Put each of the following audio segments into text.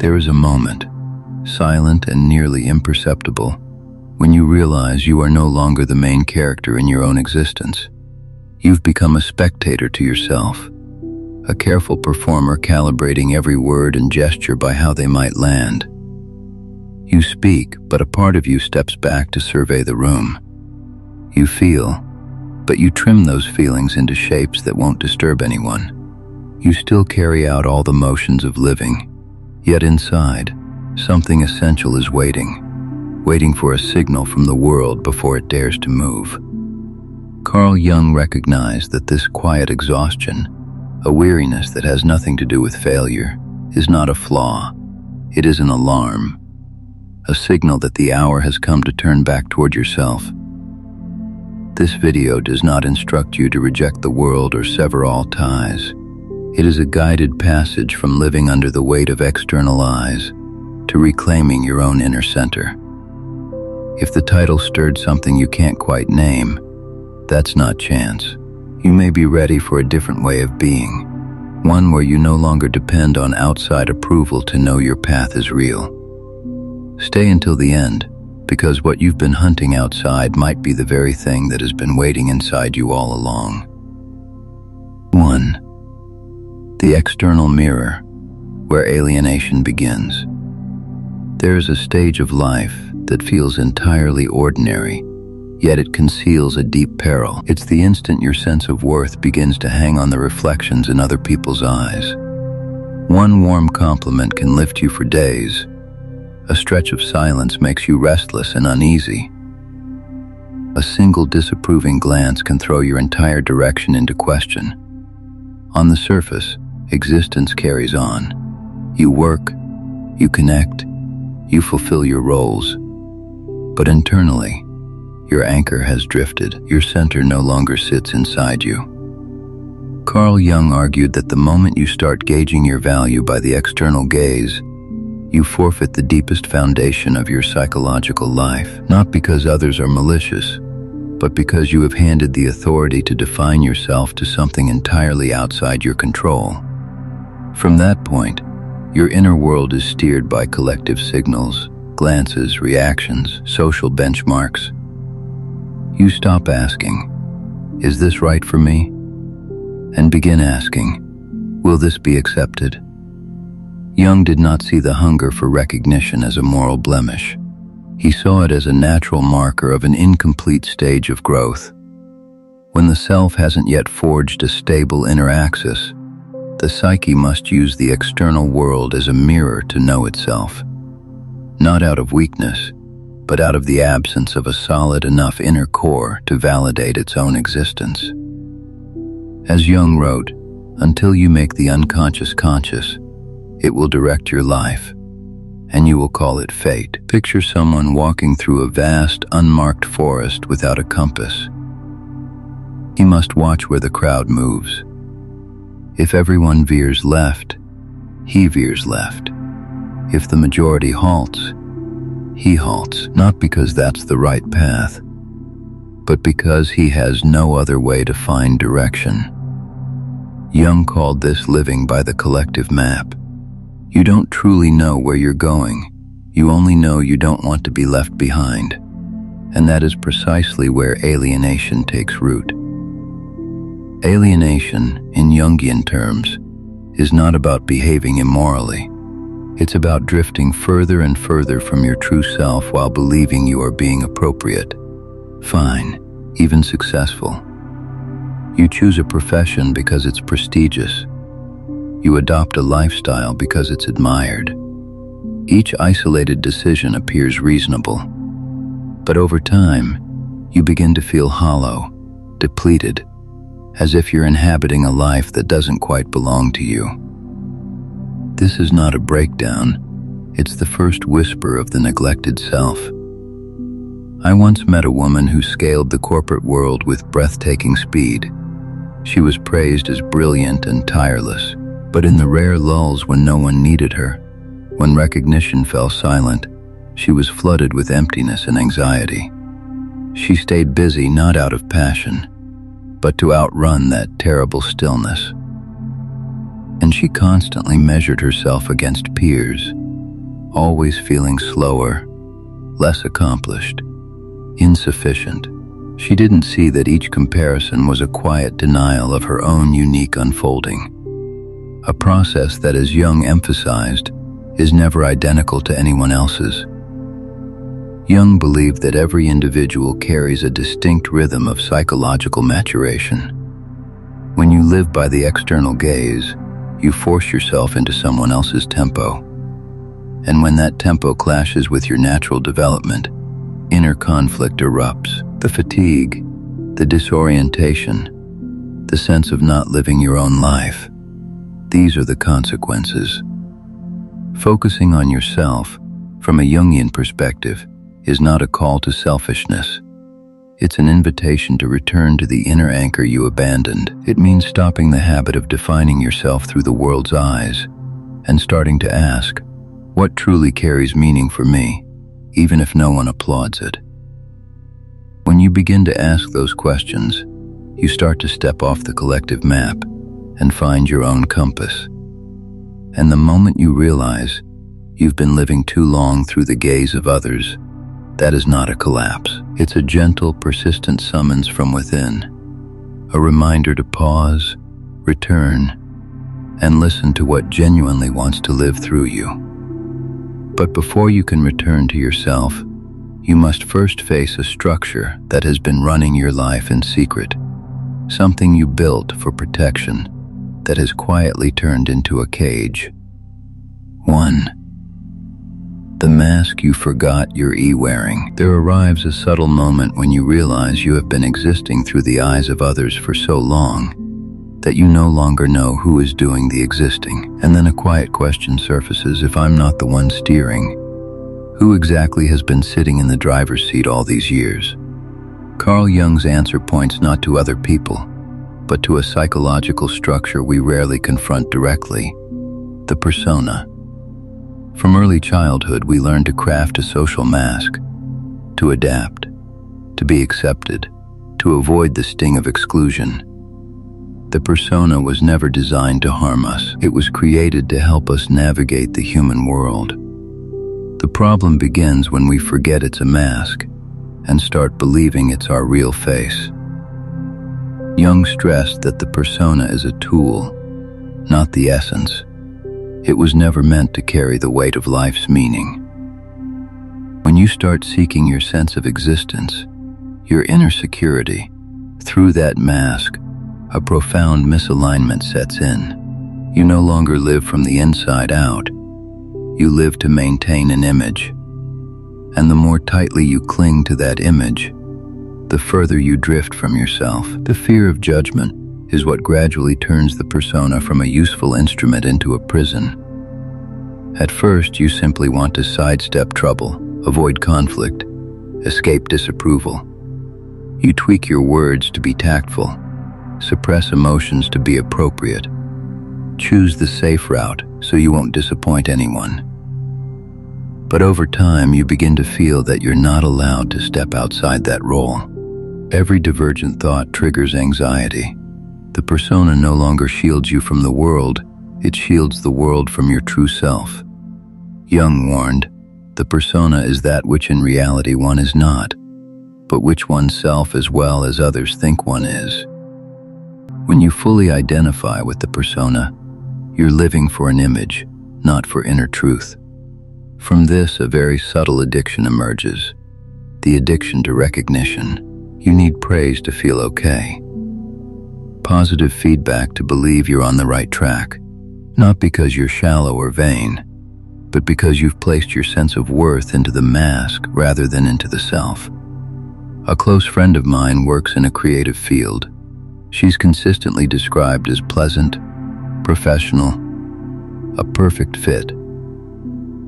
There is a moment, silent and nearly imperceptible, when you realize you are no longer the main character in your own existence. You've become a spectator to yourself, a careful performer calibrating every word and gesture by how they might land. You speak, but a part of you steps back to survey the room. You feel, but you trim those feelings into shapes that won't disturb anyone. You still carry out all the motions of living, yet inside, something essential is waiting for a signal from the world before it dares to move. Carl Jung recognized that this quiet exhaustion, a weariness that has nothing to do with failure, is not a flaw. It is an alarm, a signal that the hour has come to turn back toward yourself. This video does not instruct you to reject the world or sever all ties. It is a guided passage from living under the weight of external eyes to reclaiming your own inner center. If the title stirred something you can't quite name, that's not chance. You may be ready for a different way of being, one where you no longer depend on outside approval to know your path is real. Stay until the end, because what you've been hunting outside might be the very thing that has been waiting inside you all along. 1. The external mirror, where alienation begins. There is a stage of life that feels entirely ordinary, yet it conceals a deep peril. It's the instant your sense of worth begins to hang on the reflections in other people's eyes. One warm compliment can lift you for days. A stretch of silence makes you restless and uneasy. A single disapproving glance can throw your entire direction into question. On the surface, existence carries on. You work, you connect, you fulfill your roles. But internally, your anchor has drifted. Your center no longer sits inside you. Carl Jung argued that the moment you start gauging your value by the external gaze, you forfeit the deepest foundation of your psychological life, not because others are malicious, but because you have handed the authority to define yourself to something entirely outside your control. From that point, your inner world is steered by collective signals, glances, reactions, social benchmarks. You stop asking, "Is this right for me?" and begin asking, "Will this be accepted?" Jung did not see the hunger for recognition as a moral blemish. He saw it as a natural marker of an incomplete stage of growth. When the self hasn't yet forged a stable inner axis, the psyche must use the external world as a mirror to know itself. Not out of weakness, but out of the absence of a solid enough inner core to validate its own existence. As Jung wrote, "Until you make the unconscious conscious, it will direct your life, and you will call it fate." Picture someone walking through a vast, unmarked forest without a compass. He must watch where the crowd moves. If everyone veers left, he veers left. If the majority halts, he halts, not because that's the right path, but because he has no other way to find direction. Jung called this living by the collective map. You don't truly know where you're going. You only know you don't want to be left behind. And that is precisely where alienation takes root. Alienation, in Jungian terms, is not about behaving immorally. It's about drifting further and further from your true self while believing you are being appropriate, fine, even successful. You choose a profession because it's prestigious. You adopt a lifestyle because it's admired. Each isolated decision appears reasonable. But over time, you begin to feel hollow, depleted, as if you're inhabiting a life that doesn't quite belong to you. This is not a breakdown, it's the first whisper of the neglected self. I once met a woman who scaled the corporate world with breathtaking speed. She was praised as brilliant and tireless, but in the rare lulls when no one needed her, when recognition fell silent, she was flooded with emptiness and anxiety. She stayed busy not out of passion, but to outrun that terrible stillness. And she constantly measured herself against peers, always feeling slower, less accomplished, insufficient. She didn't see that each comparison was a quiet denial of her own unique unfolding, a process that, as Jung emphasized, is never identical to anyone else's. Jung believed that every individual carries a distinct rhythm of psychological maturation. When you live by the external gaze, you force yourself into someone else's tempo. And when that tempo clashes with your natural development, inner conflict erupts. The fatigue, the disorientation, the sense of not living your own life. These are the consequences. Focusing on yourself, from a Jungian perspective, is not a call to selfishness. It's an invitation to return to the inner anchor you abandoned. It means stopping the habit of defining yourself through the world's eyes and starting to ask, what truly carries meaning for me, even if no one applauds it? When you begin to ask those questions, you start to step off the collective map and find your own compass. And the moment you realize you've been living too long through the gaze of others, that is not a collapse. It's a gentle, persistent summons from within, a reminder to pause, return, and listen to what genuinely wants to live through you. But before you can return to yourself, you must first face a structure that has been running your life in secret, something you built for protection that has quietly turned into a cage. 1. The mask you forgot you're wearing. There arrives a subtle moment when you realize you have been existing through the eyes of others for so long that you no longer know who is doing the existing. And then a quiet question surfaces: if I'm not the one steering, who exactly has been sitting in the driver's seat all these years? Carl Jung's answer points not to other people, but to a psychological structure we rarely confront directly: the persona. From early childhood, we learn to craft a social mask, to adapt, to be accepted, to avoid the sting of exclusion. The persona was never designed to harm us. It was created to help us navigate the human world. The problem begins when we forget it's a mask and start believing it's our real face. Jung stressed that the persona is a tool, not the essence. It was never meant to carry the weight of life's meaning. When you start seeking your sense of existence, your inner security, through that mask, a profound misalignment sets in. You no longer live from the inside out. You live to maintain an image. And the more tightly you cling to that image, the further you drift from yourself. The fear of judgment is what gradually turns the persona from a useful instrument into a prison. At first, you simply want to sidestep trouble, avoid conflict, escape disapproval. You tweak your words to be tactful, suppress emotions to be appropriate, choose the safe route so you won't disappoint anyone. But over time, you begin to feel that you're not allowed to step outside that role. Every divergent thought triggers anxiety. The persona no longer shields you from the world, it shields the world from your true self. Jung warned, the persona is that which in reality one is not, but which oneself as well as others think one is. When you fully identify with the persona, you're living for an image, not for inner truth. From this, a very subtle addiction emerges, the addiction to recognition. You need praise to feel okay. Positive feedback to believe you're on the right track, not because you're shallow or vain, but because you've placed your sense of worth into the mask rather than into the self. A close friend of mine works in a creative field. She's consistently described as pleasant, professional, a perfect fit.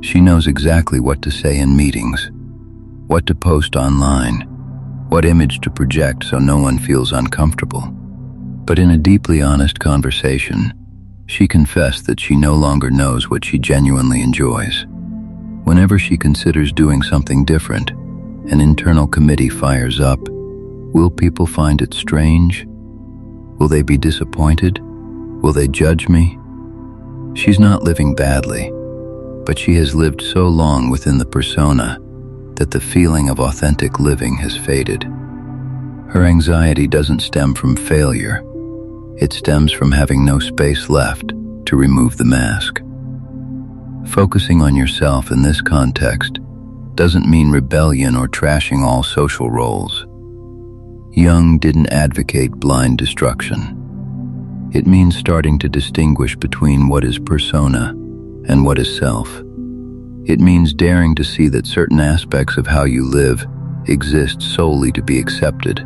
She knows exactly what to say in meetings, what to post online, what image to project so no one feels uncomfortable. But in a deeply honest conversation, she confessed that she no longer knows what she genuinely enjoys. Whenever she considers doing something different, an internal committee fires up. Will people find it strange? Will they be disappointed? Will they judge me? She's not living badly. but she has lived so long within the persona that the feeling of authentic living has faded. Her anxiety doesn't stem from failure. It stems from having no space left to remove the mask. Focusing on yourself in this context doesn't mean rebellion or trashing all social roles. Jung didn't advocate blind destruction. It means starting to distinguish between what is persona and what is self. It means daring to see that certain aspects of how you live exist solely to be accepted,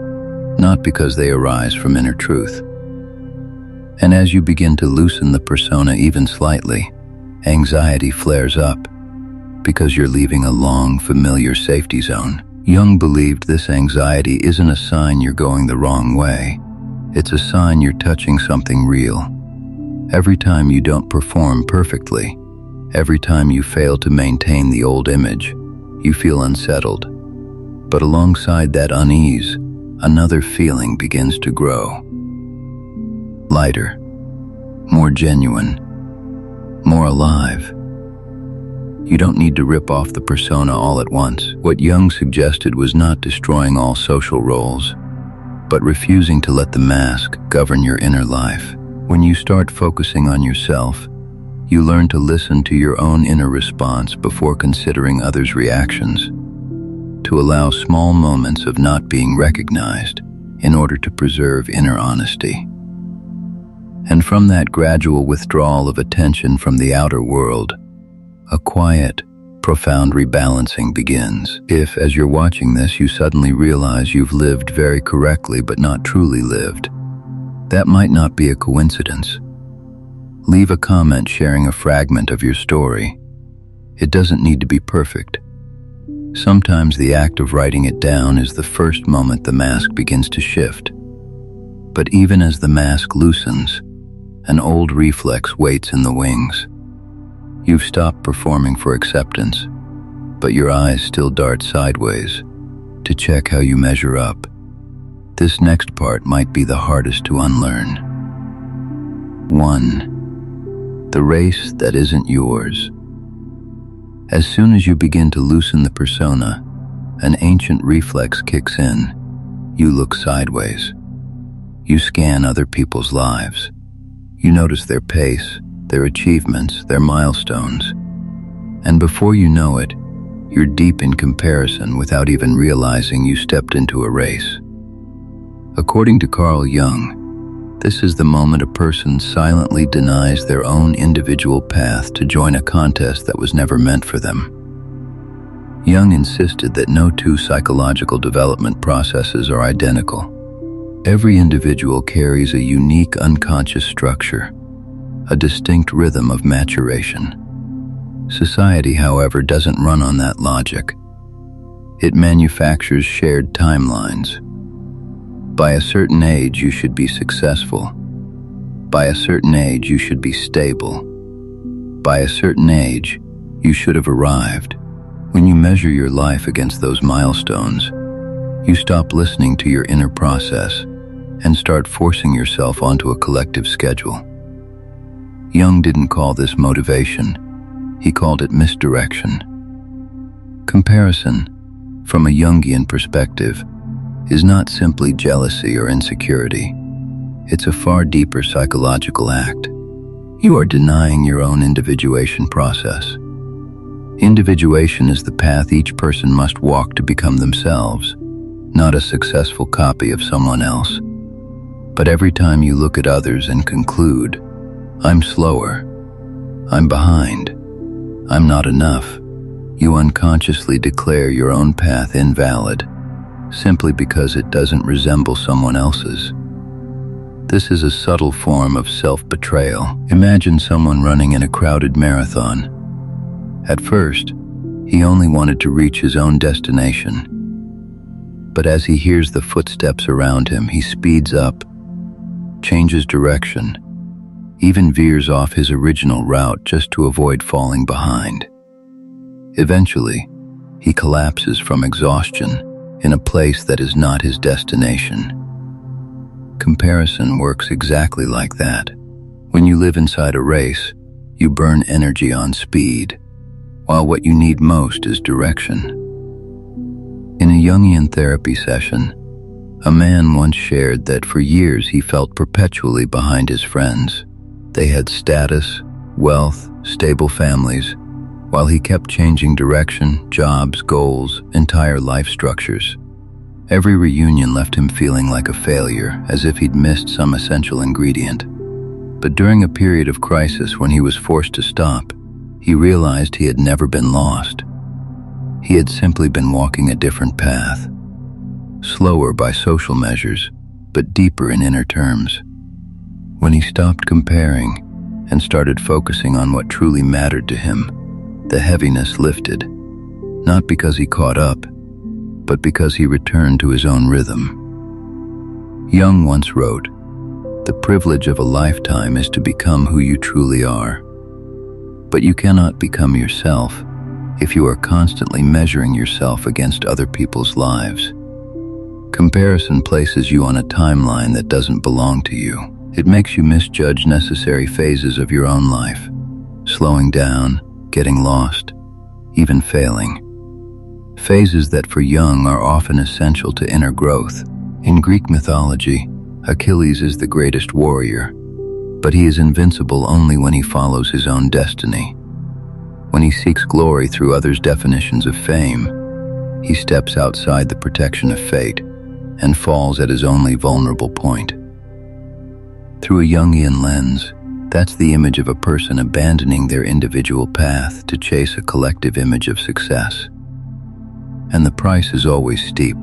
not because they arise from inner truth. And as you begin to loosen the persona even slightly, anxiety flares up because you're leaving a long, familiar safety zone. Jung believed this anxiety isn't a sign you're going the wrong way. It's a sign you're touching something real. Every time you don't perform perfectly, every time you fail to maintain the old image, you feel unsettled. But alongside that unease, another feeling begins to grow. Lighter, more genuine, more alive. You don't need to rip off the persona all at once. What Jung suggested was not destroying all social roles, but refusing to let the mask govern your inner life. When you start focusing on yourself, you learn to listen to your own inner response before considering others' reactions, to allow small moments of not being recognized in order to preserve inner honesty. And from that gradual withdrawal of attention from the outer world, a quiet, profound rebalancing begins. If, as you're watching this, you suddenly realize you've lived very correctly but not truly lived, that might not be a coincidence. Leave a comment sharing a fragment of your story. It doesn't need to be perfect. Sometimes the act of writing it down is the first moment the mask begins to shift. But even as the mask loosens, an old reflex waits in the wings. You've stopped performing for acceptance, but your eyes still dart sideways to check how you measure up. This next part might be the hardest to unlearn. 1. The race that isn't yours. As soon as you begin to loosen the persona, an ancient reflex kicks in. You look sideways. You scan other people's lives. You notice their pace, their achievements, their milestones. And before you know it, you're deep in comparison without even realizing you stepped into a race. According to Carl Jung, this is the moment a person silently denies their own individual path to join a contest that was never meant for them. Jung insisted that no two psychological development processes are identical. Every individual carries a unique unconscious structure, a distinct rhythm of maturation. Society, however, doesn't run on that logic. It manufactures shared timelines. By a certain age, you should be successful. By a certain age, you should be stable. By a certain age, you should have arrived. When you measure your life against those milestones, you stop listening to your inner process and start forcing yourself onto a collective schedule. Jung didn't call this motivation. He called it misdirection. Comparison, from a Jungian perspective, is not simply jealousy or insecurity. It's a far deeper psychological act. You are denying your own individuation process. Individuation is the path each person must walk to become themselves, not a successful copy of someone else. But every time you look at others and conclude, I'm slower, I'm behind, I'm not enough, you unconsciously declare your own path invalid, simply because it doesn't resemble someone else's. This is a subtle form of self-betrayal. Imagine someone running in a crowded marathon. At first, he only wanted to reach his own destination. But as he hears the footsteps around him, he speeds up, changes direction, even veers off his original route just to avoid falling behind. Eventually, he collapses from exhaustion in a place that is not his destination. Comparison works exactly like that. When you live inside a race, you burn energy on speed, while what you need most is direction. In a Jungian therapy session, a man once shared that for years he felt perpetually behind his friends. They had status, wealth, stable families, while he kept changing direction, jobs, goals, entire life structures. Every reunion left him feeling like a failure, as if he'd missed some essential ingredient. But during a period of crisis when he was forced to stop, he realized he had never been lost. He had simply been walking a different path, slower by social measures, but deeper in inner terms. When he stopped comparing and started focusing on what truly mattered to him, the heaviness lifted, not because he caught up, but because he returned to his own rhythm. Jung once wrote, "The privilege of a lifetime is to become who you truly are. But you cannot become yourself if you are constantly measuring yourself against other people's lives. Comparison places you on a timeline that doesn't belong to you. It makes you misjudge necessary phases of your own life, slowing down, getting lost, even failing. Phases that for Jung are often essential to inner growth. In Greek mythology, Achilles is the greatest warrior, but he is invincible only when he follows his own destiny. When he seeks glory through others' definitions of fame, he steps outside the protection of fate and falls at his only vulnerable point. Through a Jungian lens, that's the image of a person abandoning their individual path to chase a collective image of success. And the price is always steep.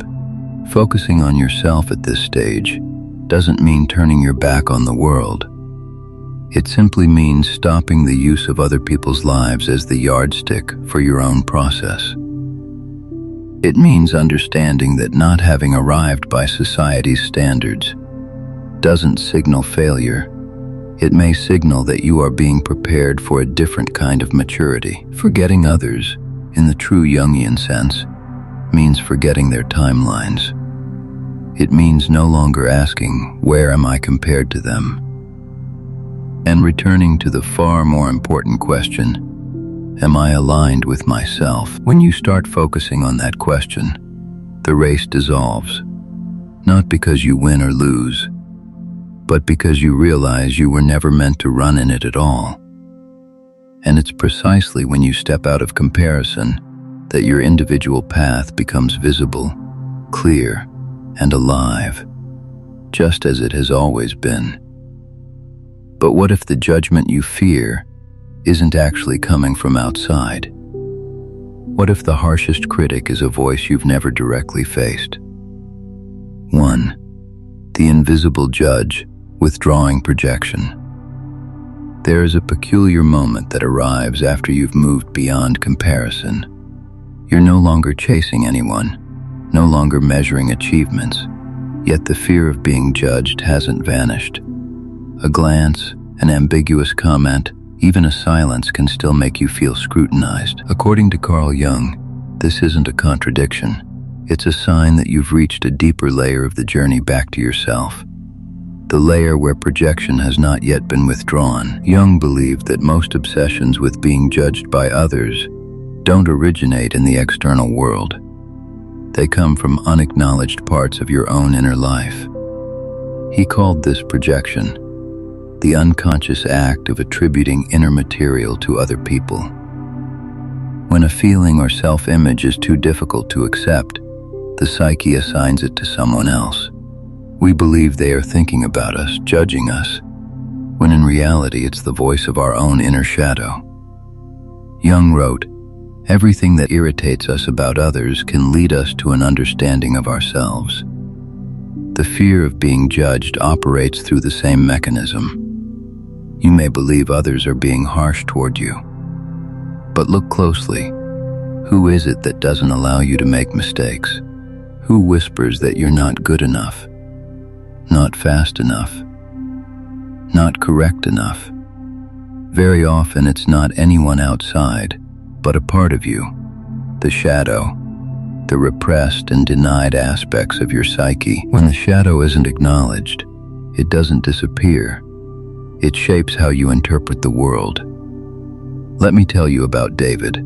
Focusing on yourself at this stage doesn't mean turning your back on the world. It simply means stopping the use of other people's lives as the yardstick for your own process. It means understanding that not having arrived by society's standards doesn't signal failure. It may signal that you are being prepared for a different kind of maturity. Forgetting others, in the true Jungian sense, means forgetting their timelines. It means no longer asking, "Where am I compared to them?" and returning to the far more important question, "Am I aligned with myself?" When you start focusing on that question, the race dissolves, not because you win or lose, but because you realize you were never meant to run in it at all. And it's precisely when you step out of comparison that your individual path becomes visible, clear, and alive, just as it has always been. But what if the judgment you fear isn't actually coming from outside? What if the harshest critic is a voice you've never directly faced? 1. The invisible judge, withdrawing projection. There is a peculiar moment that arrives after you've moved beyond comparison. You're no longer chasing anyone, no longer measuring achievements, yet the fear of being judged hasn't vanished. A glance, an ambiguous comment, even a silence can still make you feel scrutinized. According to Carl Jung, this isn't a contradiction. It's a sign that you've reached a deeper layer of the journey back to yourself, the layer where projection has not yet been withdrawn. Jung believed that most obsessions with being judged by others don't originate in the external world. They come from unacknowledged parts of your own inner life. He called this projection, the unconscious act of attributing inner material to other people. When a feeling or self-image is too difficult to accept, the psyche assigns it to someone else. We believe they are thinking about us, judging us, when in reality it's the voice of our own inner shadow. Jung wrote, "Everything that irritates us about others can lead us to an understanding of ourselves." The fear of being judged operates through the same mechanism. You may believe others are being harsh toward you, but look closely. Who is it that doesn't allow you to make mistakes? Who whispers that you're not good enough, not fast enough, not correct enough? Very often it's not anyone outside, but a part of you, the shadow, the repressed and denied aspects of your psyche. When the shadow isn't acknowledged, it doesn't disappear. It shapes how you interpret the world. Let me tell you about David,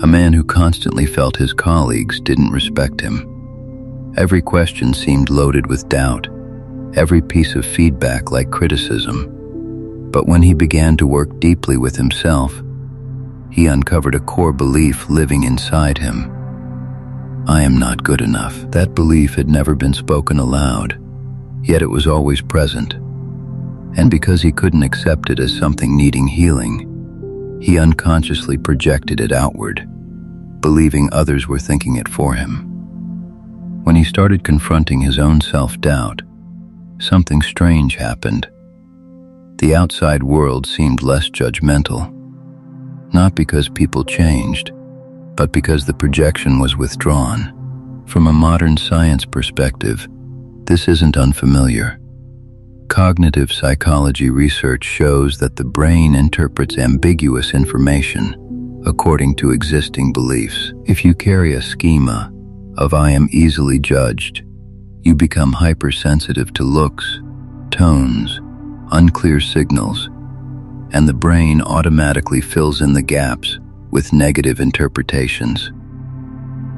a man who constantly felt his colleagues didn't respect him. Every question seemed loaded with doubt, every piece of feedback like criticism. But when he began to work deeply with himself, he uncovered a core belief living inside him. I am not good enough. That belief had never been spoken aloud, yet it was always present. And because he couldn't accept it as something needing healing, he unconsciously projected it outward, believing others were thinking it for him. When he started confronting his own self-doubt, something strange happened. The outside world seemed less judgmental, not because people changed, but because the projection was withdrawn. From a modern science perspective, this isn't unfamiliar. Cognitive psychology research shows that the brain interprets ambiguous information according to existing beliefs. If you carry a schema of "I am easily judged," you become hypersensitive to looks, tones, unclear signals, and the brain automatically fills in the gaps with negative interpretations.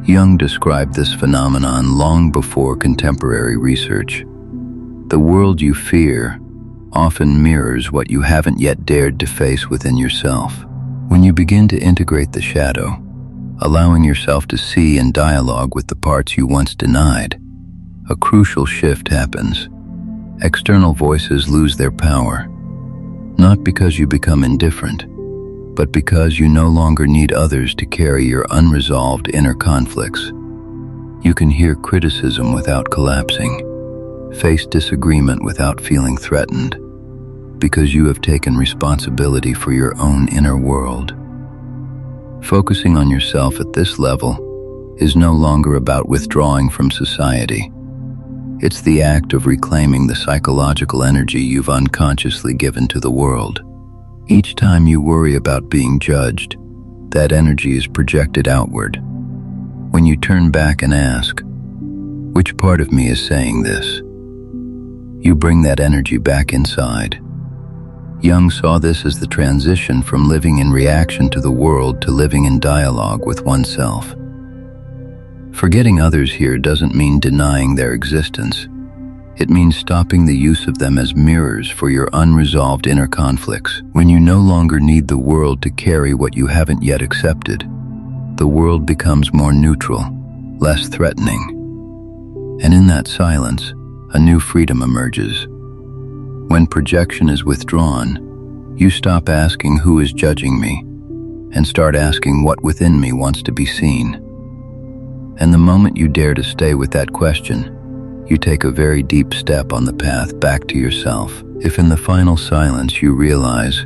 Jung described this phenomenon long before contemporary research. The world you fear often mirrors what you haven't yet dared to face within yourself. When you begin to integrate the shadow, allowing yourself to see and dialogue with the parts you once denied, a crucial shift happens. External voices lose their power, not because you become indifferent, but because you no longer need others to carry your unresolved inner conflicts. You can hear criticism without collapsing, face disagreement without feeling threatened, because you have taken responsibility for your own inner world. Focusing on yourself at this level is no longer about withdrawing from society. It's the act of reclaiming the psychological energy you've unconsciously given to the world. Each time you worry about being judged, that energy is projected outward. When you turn back and ask, "Which part of me is saying this?" you bring that energy back inside. Jung saw this as the transition from living in reaction to the world to living in dialogue with oneself. Forgetting others here doesn't mean denying their existence. It means stopping the use of them as mirrors for your unresolved inner conflicts. When you no longer need the world to carry what you haven't yet accepted, the world becomes more neutral, less threatening. And in that silence, a new freedom emerges. When projection is withdrawn, you stop asking who is judging me and start asking what within me wants to be seen. And the moment you dare to stay with that question, you take a very deep step on the path back to yourself. If in the final silence you realize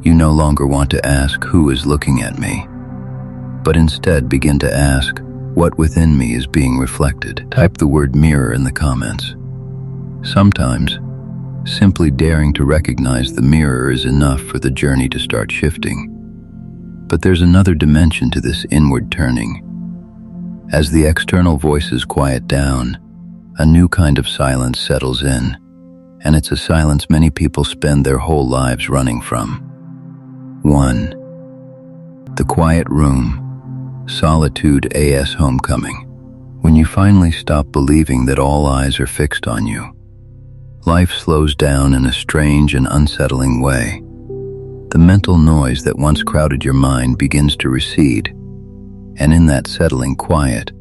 you no longer want to ask who is looking at me, but instead begin to ask what within me is being reflected, type the word mirror in the comments. Sometimes, simply daring to recognize the mirror is enough for the journey to start shifting. But there's another dimension to this inward turning. As the external voices quiet down, a new kind of silence settles in, and it's a silence many people spend their whole lives running from. 1. The quiet room, solitude as homecoming. When you finally stop believing that all eyes are fixed on you, life slows down in a strange and unsettling way. The mental noise that once crowded your mind begins to recede, and in that settling quiet,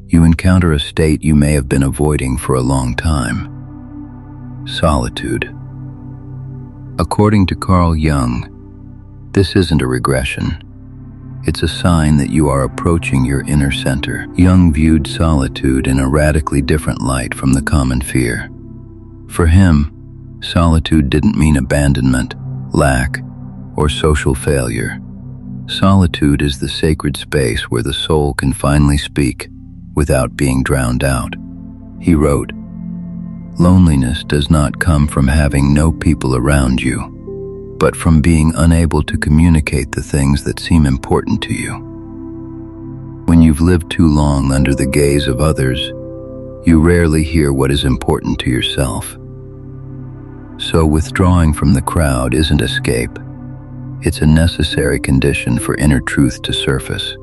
you encounter a state you may have been avoiding for a long time. Solitude. According to Carl Jung, this isn't a regression. It's a sign that you are approaching your inner center. Jung viewed solitude in a radically different light from the common fear. For him, solitude didn't mean abandonment, lack, or social failure. Solitude is the sacred space where the soul can finally speak without being drowned out. He wrote, "Loneliness does not come from having no people around you, but from being unable to communicate the things that seem important to you. When you've lived too long under the gaze of others, you rarely hear what is important to yourself. So withdrawing from the crowd isn't escape. It's a necessary condition for inner truth to surface."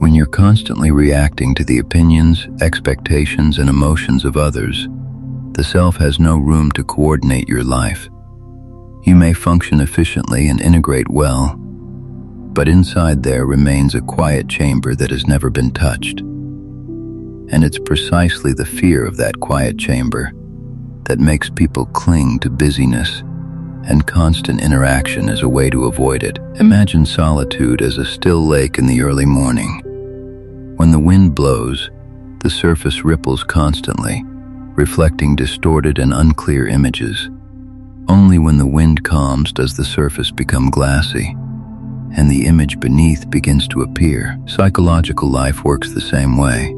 When you're constantly reacting to the opinions, expectations, and emotions of others, the self has no room to coordinate your life. You may function efficiently and integrate well, but inside there remains a quiet chamber that has never been touched. And it's precisely the fear of that quiet chamber that makes people cling to busyness and constant interaction as a way to avoid it. Imagine solitude as a still lake in the early morning. When the wind blows, the surface ripples constantly, reflecting distorted and unclear images. Only when the wind calms does the surface become glassy, and the image beneath begins to appear. Psychological life works the same way.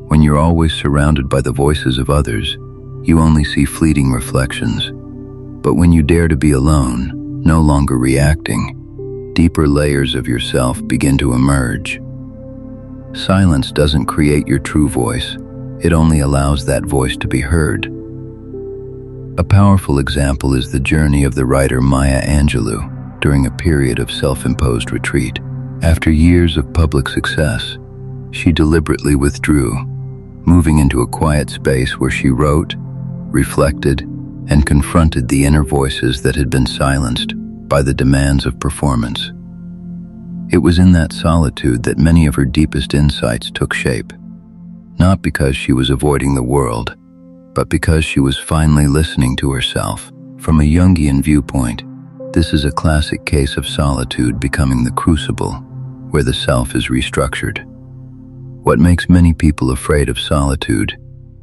When you're always surrounded by the voices of others, you only see fleeting reflections. But when you dare to be alone, no longer reacting, deeper layers of yourself begin to emerge. Silence doesn't create your true voice. It only allows that voice to be heard. A powerful example is the journey of the writer Maya Angelou during a period of self-imposed retreat. After years of public success, she deliberately withdrew, moving into a quiet space where she wrote, reflected, and confronted the inner voices that had been silenced by the demands of performance. It was in that solitude that many of her deepest insights took shape, not because she was avoiding the world, but because she was finally listening to herself. From a Jungian viewpoint, this is a classic case of solitude becoming the crucible where the self is restructured. What makes many people afraid of solitude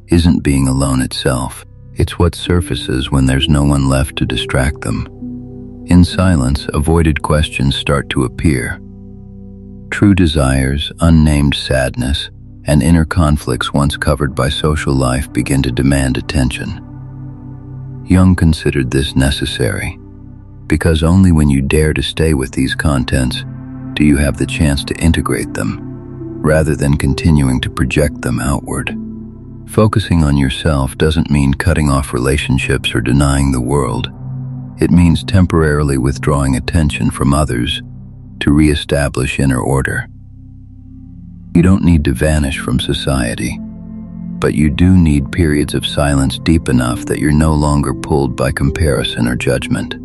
isn't being alone itself. It's what surfaces when there's no one left to distract them. In silence, avoided questions start to appear. True desires, unnamed sadness, and inner conflicts once covered by social life begin to demand attention. Jung considered this necessary, because only when you dare to stay with these contents do you have the chance to integrate them, rather than continuing to project them outward. Focusing on yourself doesn't mean cutting off relationships or denying the world. It means temporarily withdrawing attention from others to reestablish inner order. You don't need to vanish from society, but you do need periods of silence deep enough that you're no longer pulled by comparison or judgment.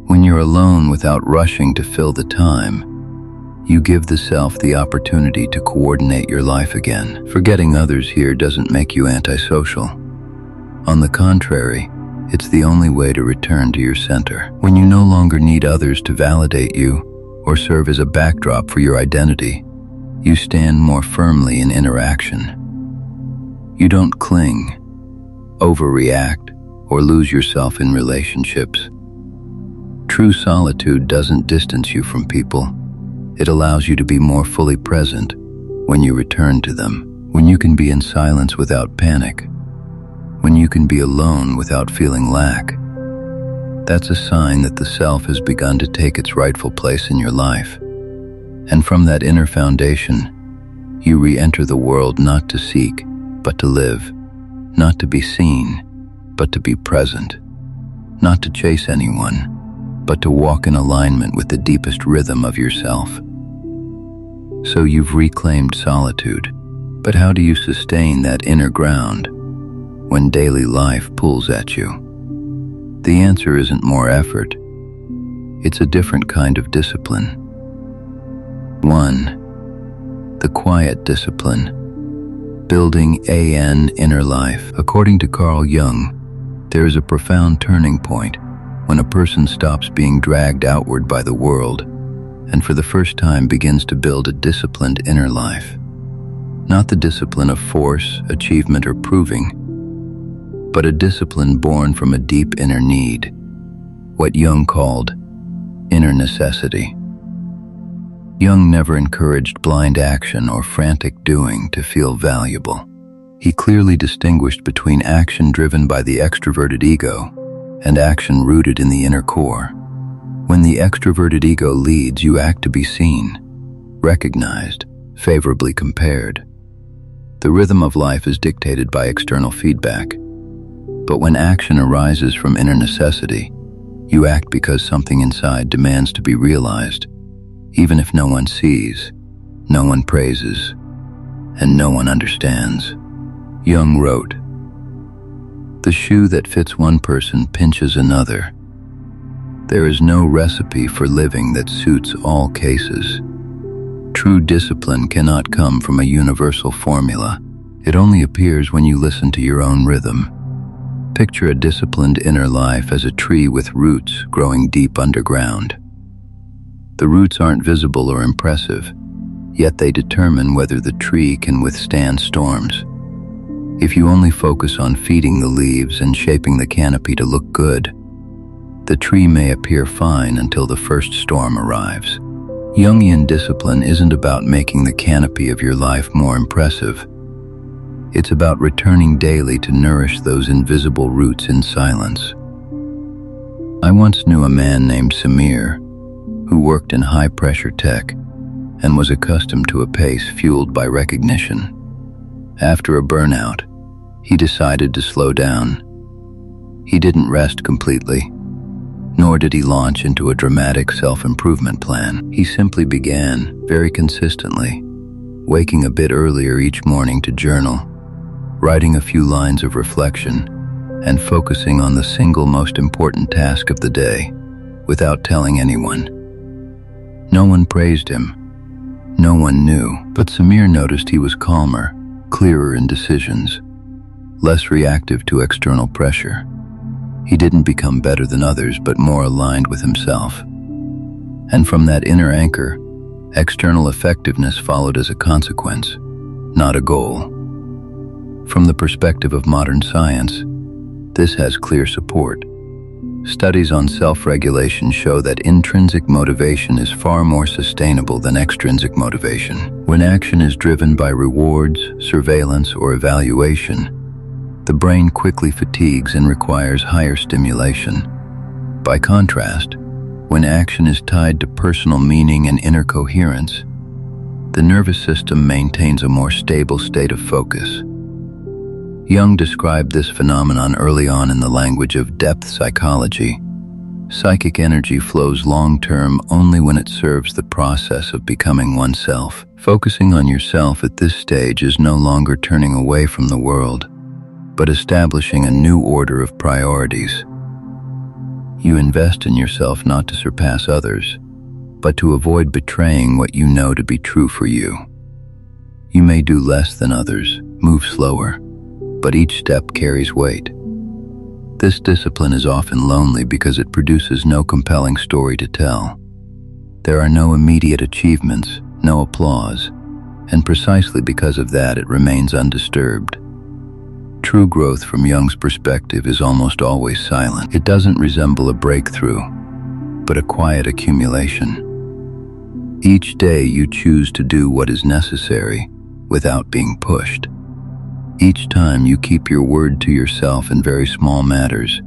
When you're alone without rushing to fill the time, you give the self the opportunity to coordinate your life again. Forgetting others here doesn't make you antisocial. On the contrary, it's the only way to return to your center. When you no longer need others to validate you or serve as a backdrop for your identity, you stand more firmly in interaction. You don't cling, overreact, or lose yourself in relationships. True solitude doesn't distance you from people. It allows you to be more fully present when you return to them, when you can be in silence without panic, when you can be alone without feeling lack. That's a sign that the self has begun to take its rightful place in your life. And from that inner foundation, you re-enter the world not to seek, but to live, not to be seen, but to be present, not to chase anyone, but to walk in alignment with the deepest rhythm of yourself. So you've reclaimed solitude, but how do you sustain that inner ground when daily life pulls at you? The answer isn't more effort. It's a different kind of discipline. 1. The quiet discipline. Building an inner life. According to Carl Jung, there is a profound turning point when a person stops being dragged outward by the world and for the first time begins to build a disciplined inner life. Not the discipline of force, achievement, or proving, but a discipline born from a deep inner need, what Jung called inner necessity. Jung never encouraged blind action or frantic doing to feel valuable. He clearly distinguished between action driven by the extroverted ego and action rooted in the inner core. When the extroverted ego leads, you act to be seen, recognized, favorably compared. The rhythm of life is dictated by external feedback. But when action arises from inner necessity, you act because something inside demands to be realized, even if no one sees, no one praises, and no one understands. Jung wrote, "The shoe that fits one person pinches another. There is no recipe for living that suits all cases. True discipline cannot come from a universal formula. It only appears when you listen to your own rhythm." Picture a disciplined inner life as a tree with roots growing deep underground. The roots aren't visible or impressive, yet they determine whether the tree can withstand storms. If you only focus on feeding the leaves and shaping the canopy to look good, the tree may appear fine until the first storm arrives. Jungian discipline isn't about making the canopy of your life more impressive. It's about returning daily to nourish those invisible roots in silence. I once knew a man named Samir who worked in high-pressure tech and was accustomed to a pace fueled by recognition. After a burnout, he decided to slow down. He didn't rest completely, nor did he launch into a dramatic self-improvement plan. He simply began, very consistently, waking a bit earlier each morning to journal, writing a few lines of reflection, and focusing on the single most important task of the day, without telling anyone. No one praised him. No one knew, but Samir noticed he was calmer, clearer in decisions, less reactive to external pressure. He didn't become better than others, but more aligned with himself. And from that inner anchor, external effectiveness followed as a consequence, not a goal. From the perspective of modern science, this has clear support. Studies on self-regulation show that intrinsic motivation is far more sustainable than extrinsic motivation. When action is driven by rewards, surveillance, or evaluation, the brain quickly fatigues and requires higher stimulation. By contrast, when action is tied to personal meaning and inner coherence, the nervous system maintains a more stable state of focus. Jung described this phenomenon early on in the language of depth psychology. Psychic energy flows long-term only when it serves the process of becoming oneself. Focusing on yourself at this stage is no longer turning away from the world, but establishing a new order of priorities. You invest in yourself not to surpass others, but to avoid betraying what you know to be true for you. You may do less than others, move slower, but each step carries weight. This discipline is often lonely because it produces no compelling story to tell. There are no immediate achievements, no applause, and precisely because of that it remains undisturbed. True growth from Jung's perspective is almost always silent. It doesn't resemble a breakthrough, but a quiet accumulation. Each day you choose to do what is necessary without being pushed. Each time you keep your word to yourself in very small matters,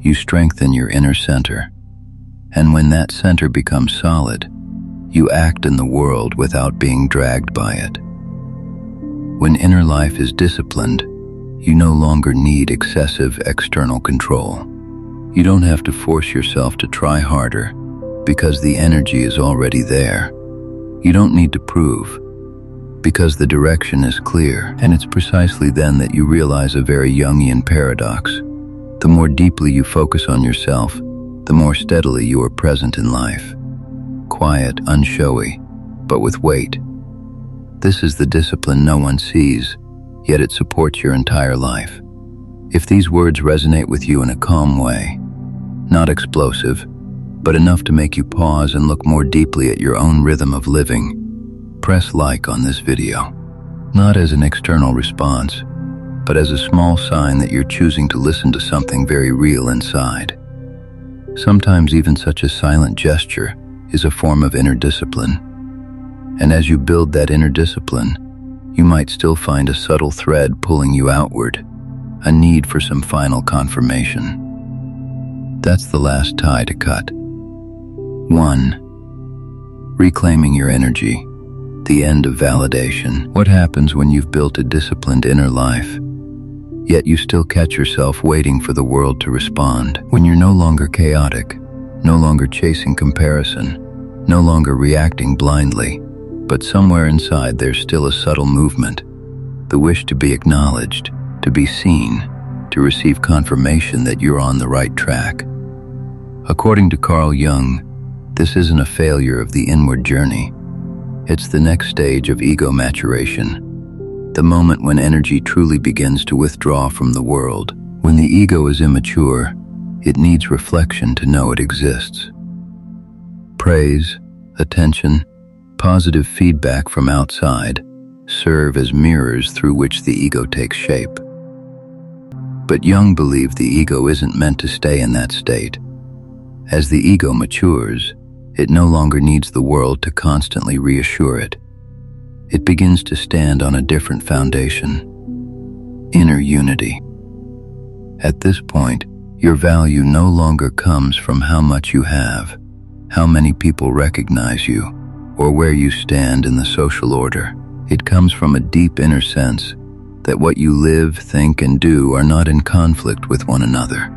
you strengthen your inner center. And when that center becomes solid, you act in the world without being dragged by it. When inner life is disciplined, you no longer need excessive external control. You don't have to force yourself to try harder because the energy is already there. You don't need to prove, because the direction is clear, and it's precisely then that you realize a very Jungian paradox. The more deeply you focus on yourself, the more steadily you are present in life. Quiet, unshowy, but with weight. This is the discipline no one sees, yet it supports your entire life. If these words resonate with you in a calm way, not explosive, but enough to make you pause and look more deeply at your own rhythm of living, press like on this video, not as an external response, but as a small sign that you're choosing to listen to something very real inside. Sometimes even such a silent gesture is a form of inner discipline. And as you build that inner discipline, you might still find a subtle thread pulling you outward, a need for some final confirmation. That's the last tie to cut. 1. Reclaiming your energy. The end of validation. What happens when you've built a disciplined inner life, yet you still catch yourself waiting for the world to respond? When you're no longer chaotic, no longer chasing comparison, no longer reacting blindly, But somewhere inside there's still a subtle movement, the wish to be acknowledged, to be seen, to receive confirmation that you're on the right track. According to Carl Jung, this isn't a failure of the inward journey. It's the next stage of ego maturation, the moment when energy truly begins to withdraw from the world. When the ego is immature, it needs reflection to know it exists. Praise, attention, positive feedback from outside serve as mirrors through which the ego takes shape. But Jung believed the ego isn't meant to stay in that state. As the ego matures, it no longer needs the world to constantly reassure it. It begins to stand on a different foundation: inner unity. At this point, your value no longer comes from how much you have, how many people recognize you, or where you stand in the social order. It comes from a deep inner sense that what you live, think, and do are not in conflict with one another.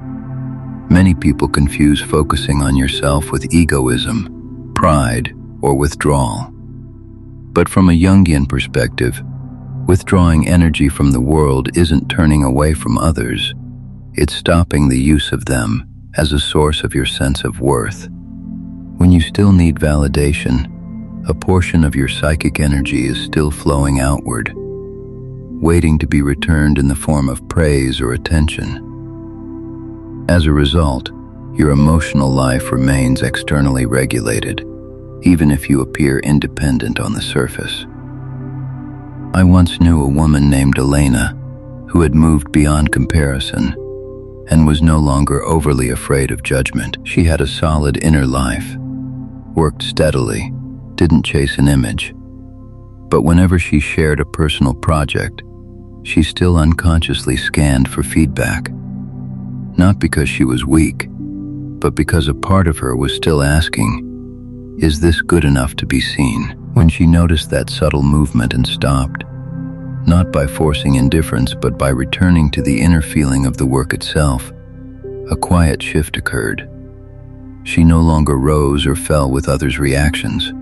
Many people confuse focusing on yourself with egoism, pride, or withdrawal. But from a Jungian perspective, withdrawing energy from the world isn't turning away from others. It's stopping the use of them as a source of your sense of worth. When you still need validation, a portion of your psychic energy is still flowing outward, waiting to be returned in the form of praise or attention. As a result, your emotional life remains externally regulated, even if you appear independent on the surface. I once knew a woman named Elena who had moved beyond comparison and was no longer overly afraid of judgment. She had a solid inner life, worked steadily, didn't chase an image. But whenever she shared a personal project, she still unconsciously scanned for feedback. Not because she was weak, but because a part of her was still asking, is this good enough to be seen? When she noticed that subtle movement and stopped, not by forcing indifference but by returning to the inner feeling of the work itself, a quiet shift occurred. She no longer rose or fell with others' reactions.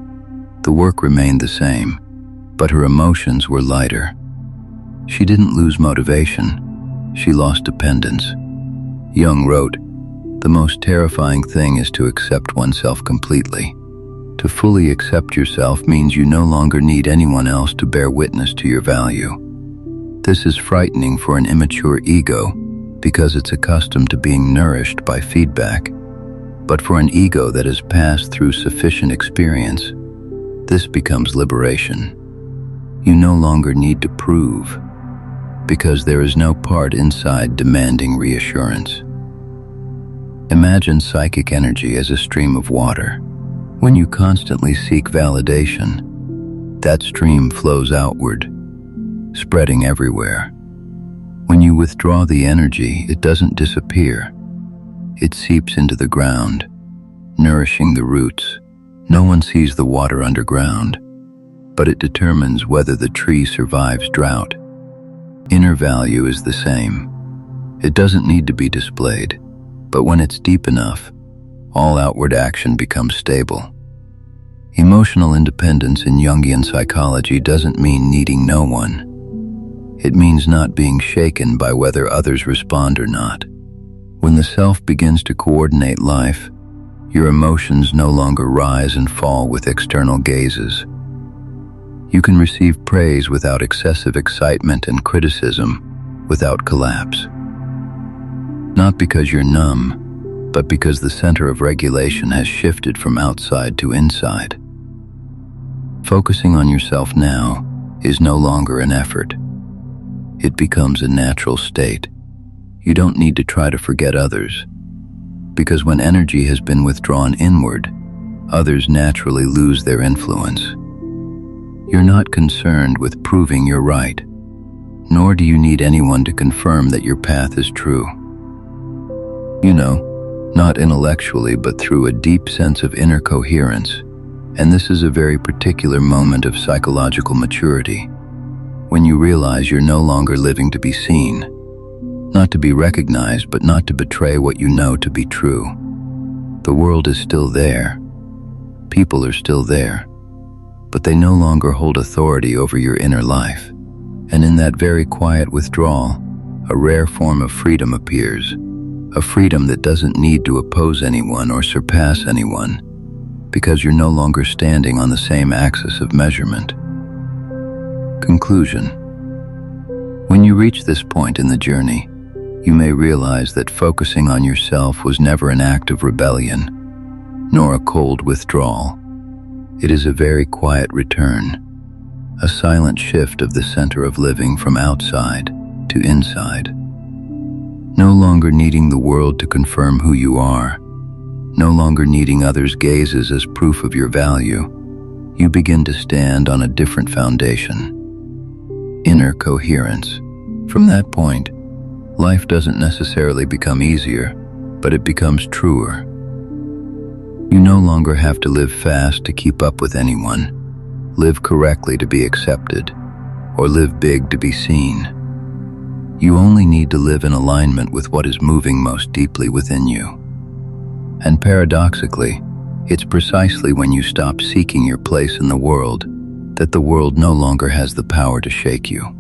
The work remained the same, but her emotions were lighter. She didn't lose motivation, she lost dependence. Jung wrote, "The most terrifying thing is to accept oneself completely. To fully accept yourself means you no longer need anyone else to bear witness to your value. This is frightening for an immature ego because it's accustomed to being nourished by feedback. But for an ego that has passed through sufficient experience, this becomes liberation. You no longer need to prove, because there is no part inside demanding reassurance." Imagine psychic energy as a stream of water. When you constantly seek validation, that stream flows outward, spreading everywhere. When you withdraw the energy, it doesn't disappear. It seeps into the ground, nourishing the roots. No one sees the water underground, but it determines whether the tree survives drought. Inner value is the same. It doesn't need to be displayed, but when it's deep enough, all outward action becomes stable. Emotional independence in Jungian psychology doesn't mean needing no one. It means not being shaken by whether others respond or not. When the self begins to coordinate life, your emotions no longer rise and fall with external gazes. You can receive praise without excessive excitement and criticism without collapse. Not because you're numb, but because the center of regulation has shifted from outside to inside. Focusing on yourself now is no longer an effort. It becomes a natural state. You don't need to try to forget others, because when energy has been withdrawn inward, others naturally lose their influence. You're not concerned with proving you're right, nor do you need anyone to confirm that your path is true. You know, not intellectually, but through a deep sense of inner coherence. And this is a very particular moment of psychological maturity, when you realize you're no longer living to be seen, not to be recognized, but not to betray what you know to be true. The world is still there. People are still there. but they no longer hold authority over your inner life. And in that very quiet withdrawal, a rare form of freedom appears, a freedom that doesn't need to oppose anyone or surpass anyone, because you're no longer standing on the same axis of measurement. Conclusion. When you reach this point in the journey, you may realize that focusing on yourself was never an act of rebellion, nor a cold withdrawal. It is a very quiet return, a silent shift of the center of living from outside to inside. No longer needing the world to confirm who you are, no longer needing others' gazes as proof of your value, you begin to stand on a different foundation. Inner coherence. From that point, life doesn't necessarily become easier, but it becomes truer. You no longer have to live fast to keep up with anyone, live correctly to be accepted, or live big to be seen. You only need to live in alignment with what is moving most deeply within you. And paradoxically, it's precisely when you stop seeking your place in the world that the world no longer has the power to shake you.